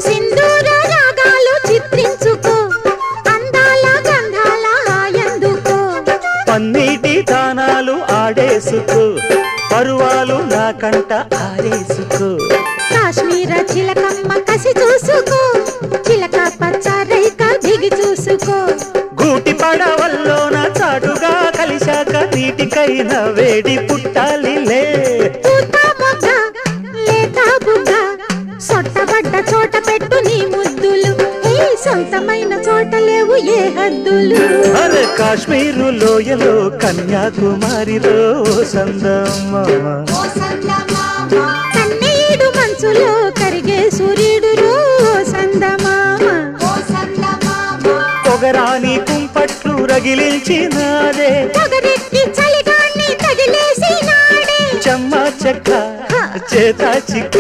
సింధూర రాగాలు చిత్రించుకో అందాల గంధాల హాయందుకో పన్నీటి తానాలు ఆడేసుకో పరువాలు నా కంట ఆరేసుకో కాశ్మీర చిలకమ్మ కసి చూసుకో చిలక పచ్చ రైక దిగి చూసుకో గూటి పడవల్లోన చాటుగా కలిశాక నీటికైన వేడి పుట్టాలిలే సొట్టబడ్డ చోట పెట్టు నీ ముద్దులు సొంతమైన చోట లేవు ఏ హద్దులు అరే కాశ్మీరు లోయలో కన్యాకుమారిలో సందమామ కన్నీడు మంచులో కరిగే సూర్యుడు రో సందమామ పొగరాని కుంపట్లు రగిలించినాదే పొగరెక్కి చలిగాన్ని తగిలేసినాడే చెమ్మ చెక్క చేత చిక్క